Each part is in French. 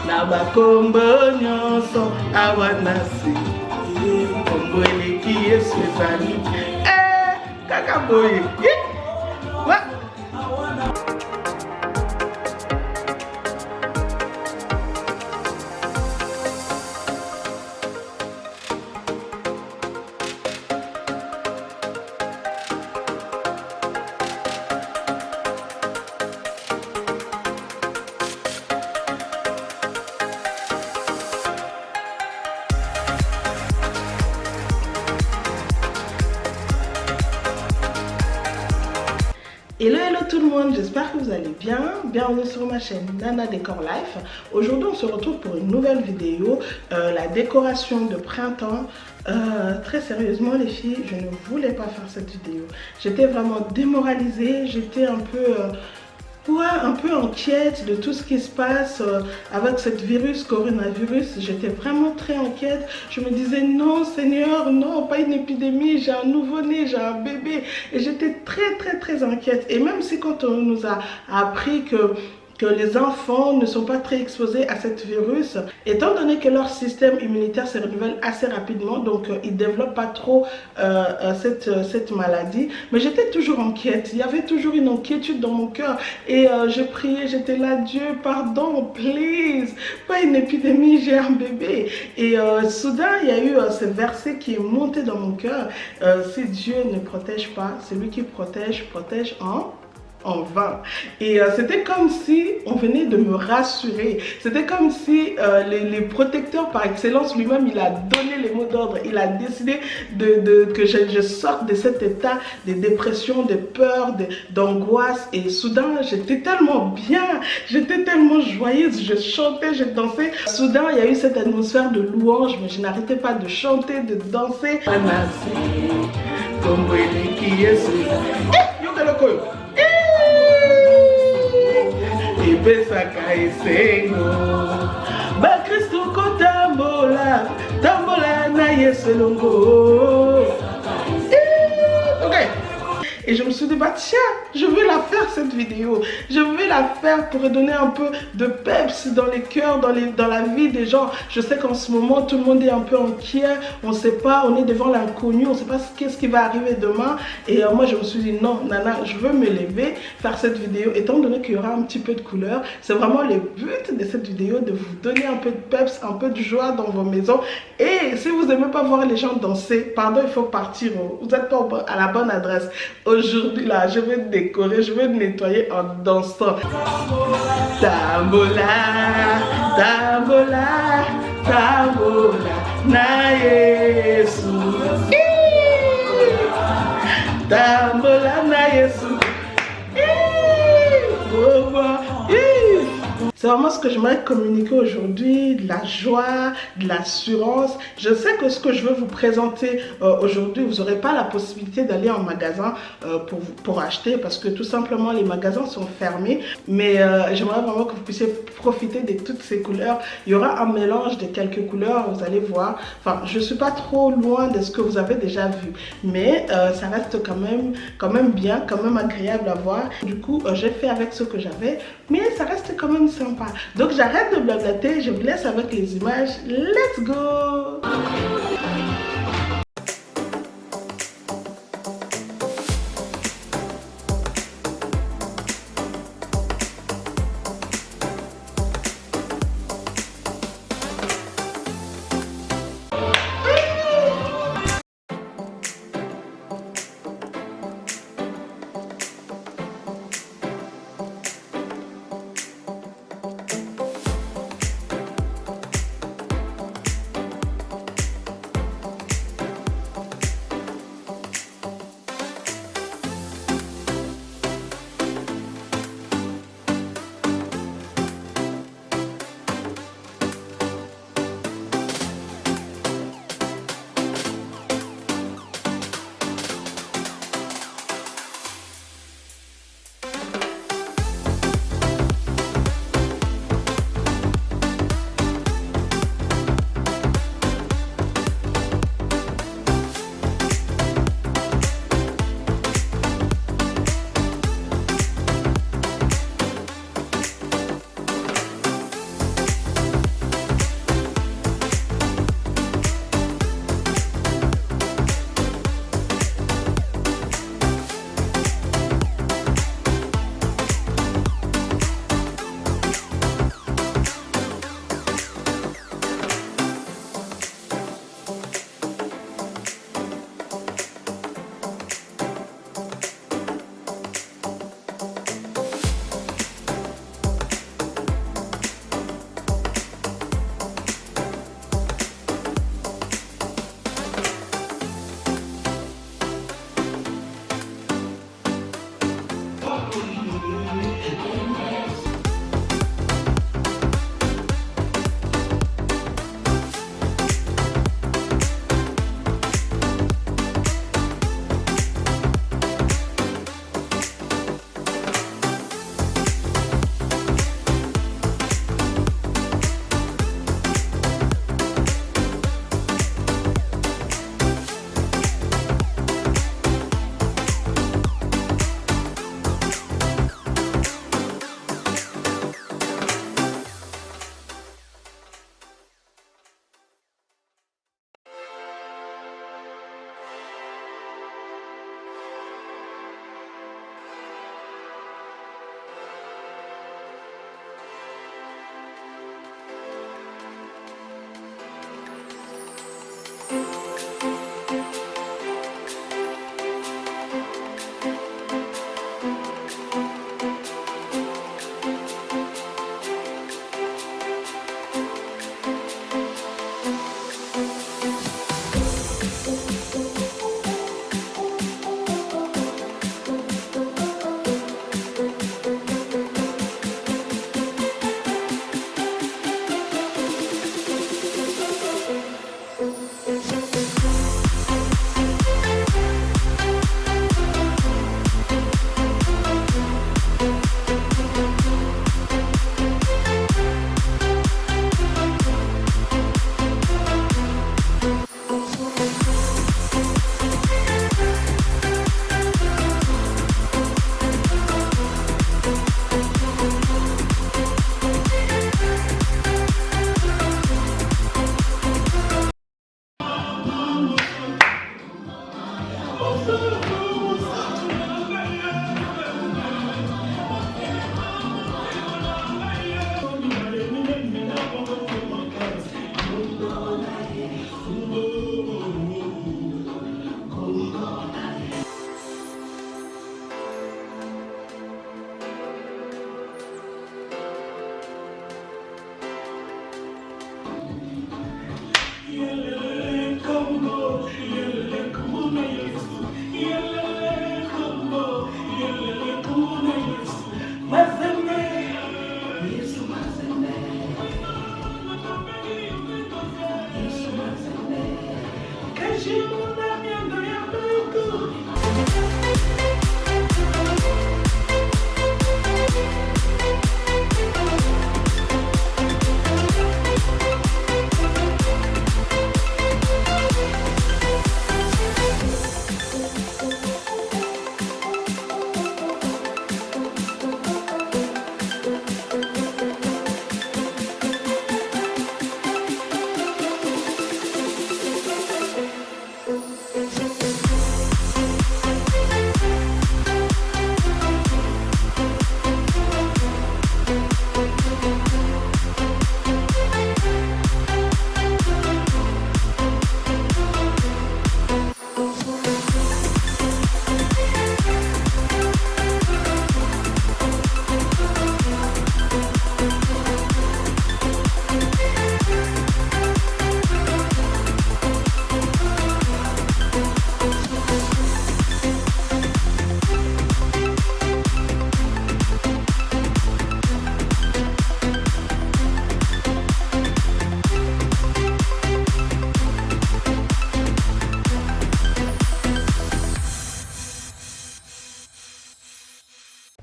na bakombo nyonso awa nasi kombo eleki Yesu ezali kaka boye. Hello tout le monde, j'espère que vous allez bien. Bienvenue sur ma chaîne Nana Décor Life. Aujourd'hui on se retrouve pour une nouvelle vidéo, la décoration de printemps. Très sérieusement les filles, je ne voulais pas faire cette vidéo. J'étais vraiment démoralisée, j'étais un peu inquiète de tout ce qui se passe avec cette coronavirus. J'étais vraiment très inquiète. Je me disais non Seigneur, non, pas une épidémie, j'ai un nouveau-né, j'ai un bébé. Et j'étais très inquiète. Et même si quand on nous a appris que les enfants ne sont pas très exposés à cette virus, étant donné que leur système immunitaire se renouvelle assez rapidement, donc ils ne développent pas trop cette maladie. Mais j'étais toujours inquiète, il y avait toujours une inquiétude dans mon cœur et je priais, j'étais là, Dieu, pardon, please, pas une épidémie, j'ai un bébé. Et soudain, il y a eu ce verset qui est monté dans mon cœur, si Dieu ne protège pas, celui qui protège en vain. Et c'était comme si on venait de me rassurer. C'était comme si les protecteurs par excellence lui-même, il a donné les mots d'ordre. Il a décidé que je sorte de cet état de dépression, de peur, d'angoisse. Et soudain, j'étais tellement bien, j'étais tellement joyeuse, je chantais, je dansais. Soudain, il y a eu cette atmosphère de louange, mais je n'arrêtais pas de chanter, de danser. Besaka esengo ba Kristo kotambola tambola na Yesu longo. Okay. Et je me suis dit, bah tiens, je veux la faire cette vidéo. Je veux la faire pour donner un peu de peps dans les cœurs, dans la vie des gens. Je sais qu'en ce moment, tout le monde est un peu inquiet. On ne sait pas, on est devant l'inconnu. On ne sait pas qu'est-ce qui va arriver demain. Et moi, je me suis dit, non, Nana, je veux me lever, faire cette vidéo. Étant donné qu'il y aura un petit peu de couleur, c'est vraiment le but de cette vidéo, de vous donner un peu de peps, un peu de joie dans vos maisons. Et si vous n'aimez pas voir les gens danser, pardon, il faut partir. Vous n'êtes pas à la bonne adresse. Aujourd'hui là, je vais décorer, je vais nettoyer en dansant. Tambola, tambola, tambola, na Yesu. Tambola na Yesu. C'est vraiment ce que j'aimerais communiquer aujourd'hui, de la joie, de l'assurance. Je sais que ce que je veux vous présenter aujourd'hui, vous n'aurez pas la possibilité d'aller en magasin pour acheter parce que tout simplement les magasins sont fermés. Mais j'aimerais vraiment que vous puissiez profiter de toutes ces couleurs. Il y aura un mélange de quelques couleurs, vous allez voir. Enfin, je ne suis pas trop loin de ce que vous avez déjà vu. Mais ça reste quand même bien, quand même agréable à voir. Du coup, j'ai fait avec ce que j'avais. Mais ça reste quand même sympa. Donc j'arrête de blablater, je vous laisse avec les images. Let's go!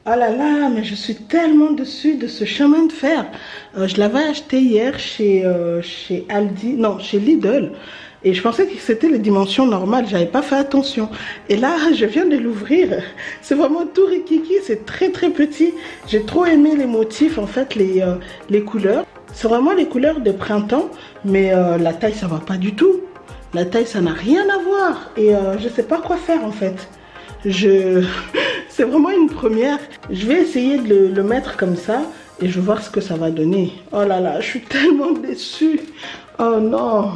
Oh là là, mais je suis tellement dessus de ce chemin de fer. Je l'avais acheté hier chez Aldi, non, chez Lidl. Et je pensais que c'était les dimensions normales, j'avais pas fait attention. Et là, je viens de l'ouvrir. C'est vraiment tout rikiki, c'est très très petit. J'ai trop aimé les motifs, en fait, les couleurs. C'est vraiment les couleurs de printemps, mais la taille, ça va pas du tout. La taille, ça n'a rien à voir. Et je sais pas quoi faire, en fait. C'est vraiment une première. Je vais essayer de le mettre comme ça et je vais voir ce que ça va donner. Oh là là, je suis tellement déçue. Oh non.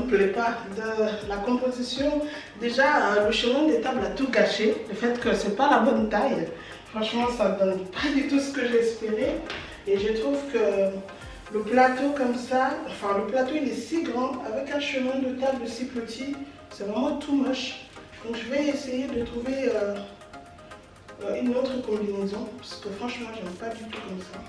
plaît pas de la composition. Déjà, le chemin des tables a tout gâché. Le fait que c'est pas la bonne taille. Franchement, ça donne pas du tout ce que j'espérais. Et je trouve que le plateau comme ça, enfin le plateau il est si grand avec un chemin de table si petit, c'est vraiment tout moche. Donc je vais essayer de trouver une autre combinaison parce que franchement j'aime pas du tout comme ça.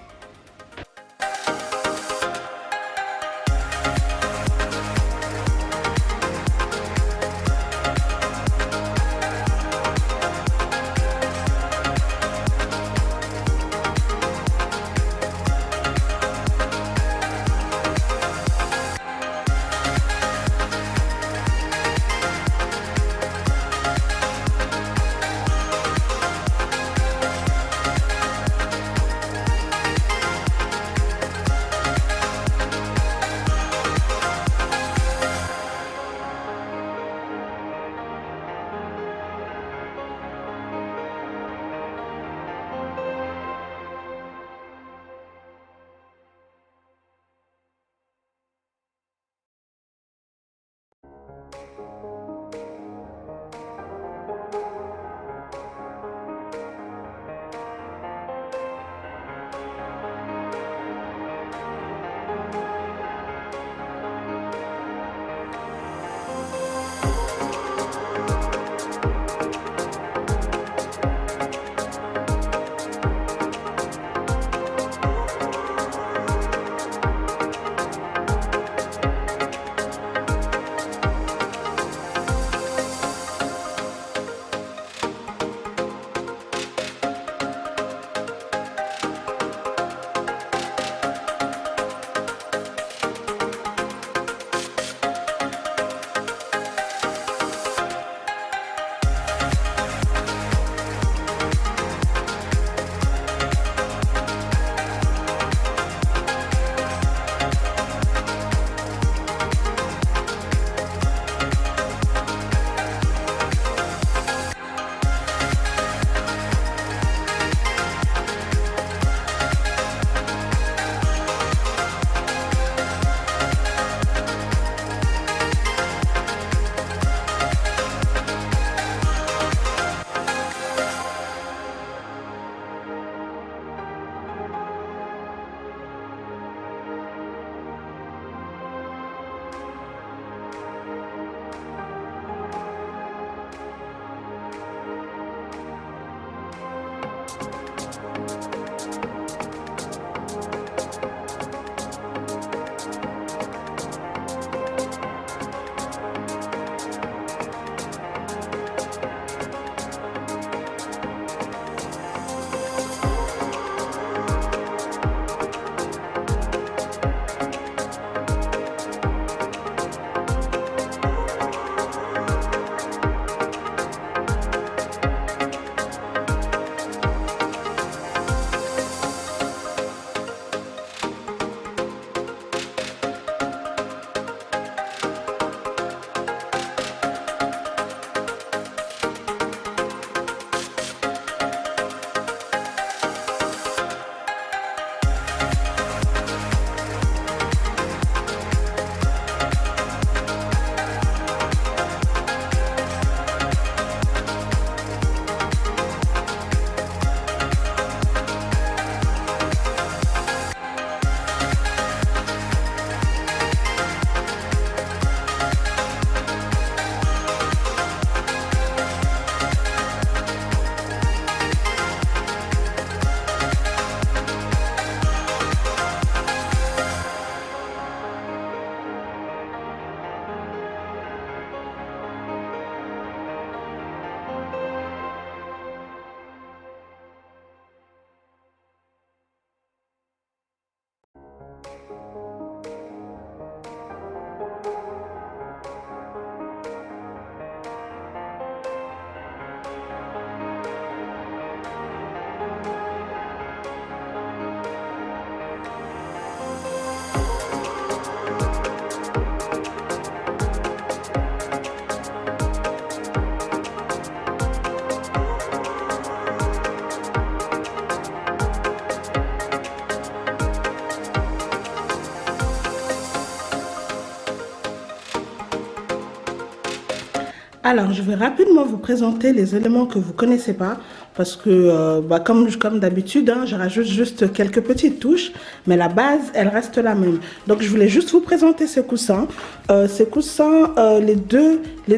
Alors, je vais rapidement vous présenter les éléments que vous ne connaissez pas parce que, comme d'habitude, hein, je rajoute juste quelques petites touches, mais la base, elle reste la même. Donc, je voulais juste vous présenter ces coussins. Les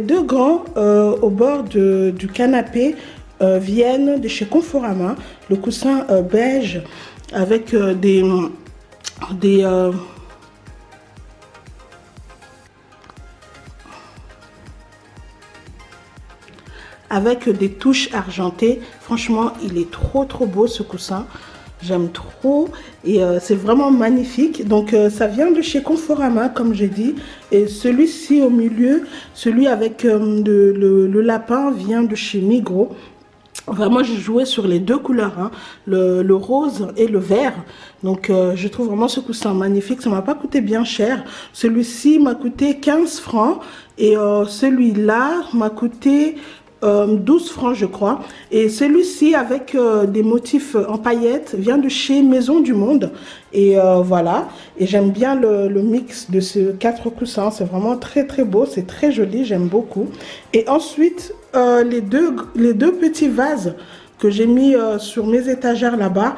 deux grands au bord du canapé viennent de chez Conforama. Le coussin beige avec des touches argentées. Franchement, il est trop beau ce coussin. J'aime trop et c'est vraiment magnifique. Donc ça vient de chez Conforama comme j'ai dit. Et celui-ci au milieu, celui avec le lapin vient de chez Migros. Vraiment, j'ai joué sur les deux couleurs, hein, le rose et le vert. Donc, je trouve vraiment ce coussin magnifique. Ça m'a pas coûté bien cher. Celui-ci m'a coûté 15 francs et celui-là m'a coûté 12 francs, je crois. Et celui-ci avec des motifs en paillettes vient de chez Maison du Monde. Et voilà. Et j'aime bien le mix de ces 4 coussins. C'est vraiment très beau. C'est très joli. J'aime beaucoup. Et ensuite, les deux petits vases que j'ai mis sur mes étagères là-bas.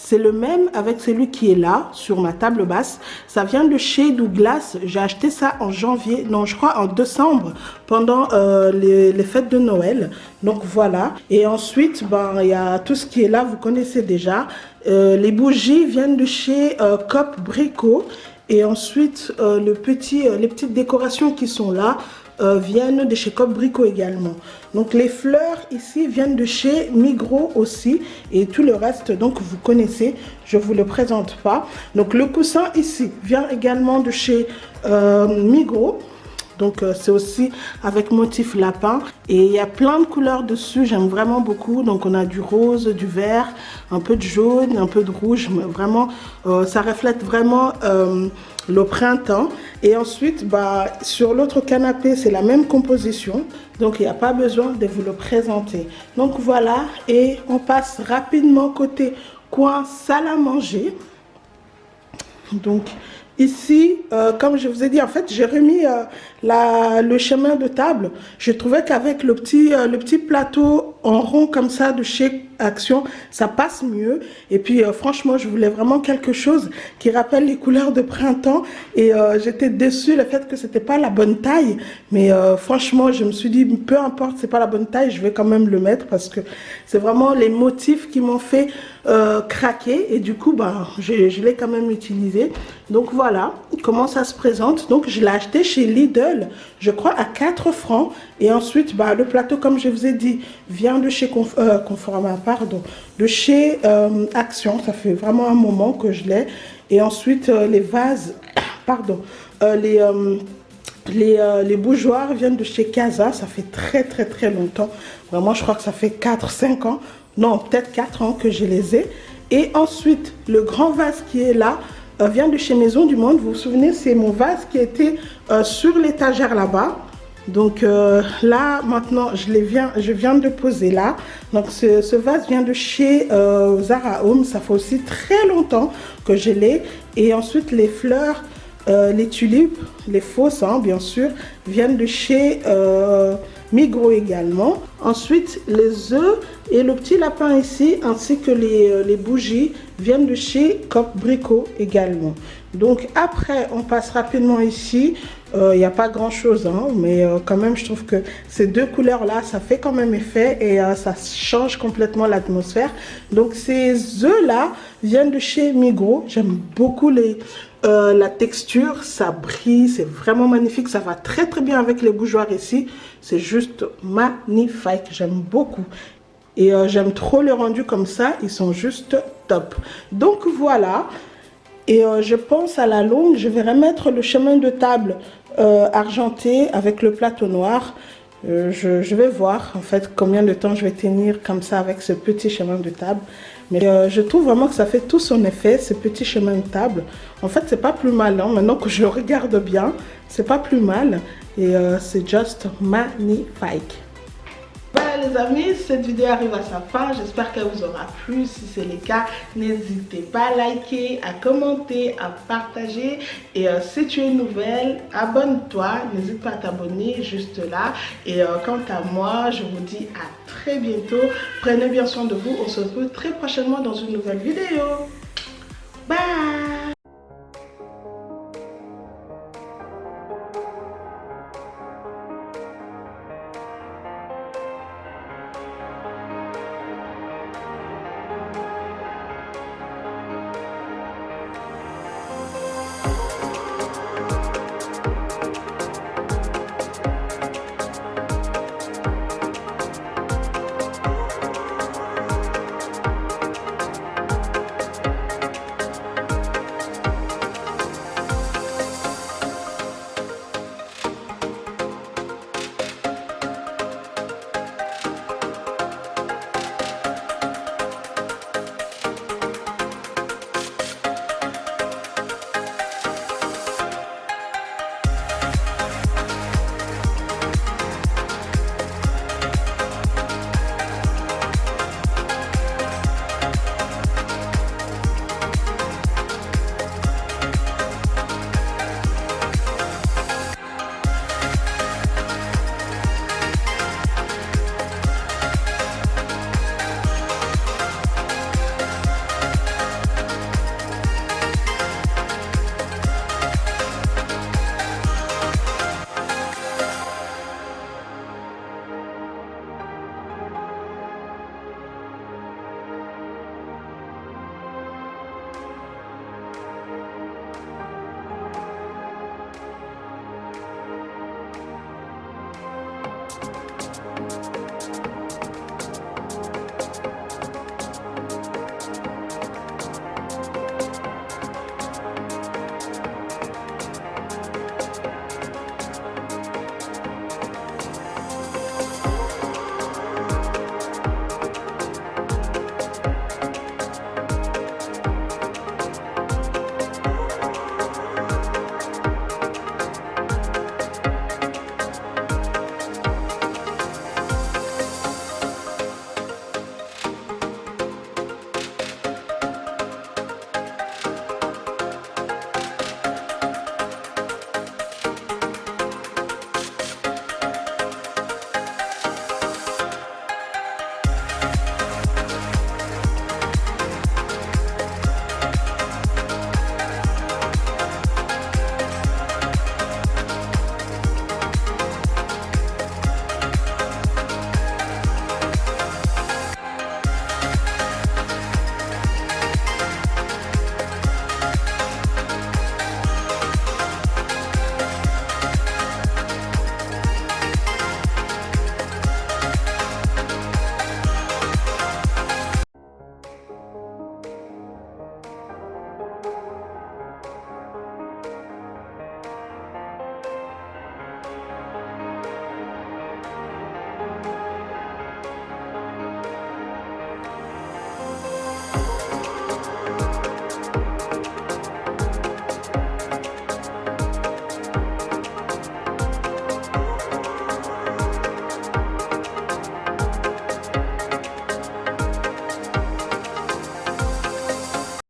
C'est le même avec celui qui est là, sur ma table basse. Ça vient de chez Douglas. J'ai acheté ça en janvier, non, je crois en décembre, pendant les fêtes de Noël. Donc voilà. Et ensuite, il y a tout ce qui est là, vous connaissez déjà. Les bougies viennent de chez Cop Brico. Et ensuite, les petites décorations qui sont là, viennent de chez Cop Brico également. Donc les fleurs ici viennent de chez Migros aussi et tout le reste donc vous connaissez, je vous le présente pas. Donc le coussin ici vient également de chez Migros. Donc c'est aussi avec motif lapin et il y a plein de couleurs dessus, j'aime vraiment beaucoup. Donc on a du rose, du vert, un peu de jaune, un peu de rouge, mais vraiment ça reflète vraiment le printemps. Et ensuite sur l'autre canapé c'est la même composition, donc il n'y a pas besoin de vous le présenter. Donc voilà, et on passe rapidement côté coin salle à manger. Donc ici, comme je vous ai dit, en fait, j'ai remis le chemin de table. Je trouvais qu'avec le petit plateau en rond comme ça de chez Action, ça passe mieux. Et puis, franchement, je voulais vraiment quelque chose qui rappelle les couleurs de printemps. Et j'étais déçue le fait que c'était pas la bonne taille. Mais franchement, je me suis dit, peu importe, c'est pas la bonne taille, je vais quand même le mettre parce que c'est vraiment les motifs qui m'ont fait craquer. Et du coup, je l'ai quand même utilisé. Donc voilà comment ça se présente. Donc je l'ai acheté chez Lidl, je crois à 4 francs. Et ensuite, le plateau, comme je vous ai dit, vient de chez Conforama, pardon, de chez Action. Ça fait vraiment un moment que je l'ai. Et ensuite, les vases, pardon, les bougeoirs viennent de chez Casa. Ça fait très longtemps. Vraiment, je crois que ça fait 4-5 ans. Non, peut-être 4 ans que je les ai. Et ensuite, le grand vase qui est là vient de chez Maison du Monde. Vous vous souvenez, c'est mon vase qui était sur l'étagère là-bas. Donc là, maintenant, je viens de poser là. Donc ce vase vient de chez Zara Home. Ça fait aussi très longtemps que je l'ai. Et ensuite, les fleurs, les tulipes, les fausses, hein, bien sûr, viennent de chez Migros également. Ensuite, les œufs et le petit lapin ici, ainsi que les bougies, viennent de chez Cop Brico également. Donc après, on passe rapidement ici. Il n'y a pas grand chose, hein, mais quand même, je trouve que ces deux couleurs-là, ça fait quand même effet et ça change complètement l'atmosphère. Donc ces œufs-là viennent de chez Migros. J'aime beaucoup la texture, ça brille, c'est vraiment magnifique. Ça va très bien avec les bougeoirs ici. C'est juste magnifique, j'aime beaucoup. Et j'aime trop le rendu comme ça, ils sont juste top. Donc voilà. Et je pense à la longue, je vais remettre le chemin de table argenté avec le plateau noir. Je vais voir en fait combien de temps je vais tenir comme ça avec ce petit chemin de table. Mais je trouve vraiment que ça fait tout son effet, ce petit chemin de table. En fait, c'est pas plus mal, hein. Maintenant que je le regarde bien, c'est pas plus mal. Et c'est juste magnifique. Voilà les amis, cette vidéo arrive à sa fin. J'espère qu'elle vous aura plu. Si c'est le cas, n'hésitez pas à liker, à commenter, à partager. Et si tu es nouvelle, abonne-toi. N'hésite pas à t'abonner juste là. Et quant à moi, je vous dis à très bientôt. Prenez bien soin de vous. On se retrouve très prochainement dans une nouvelle vidéo.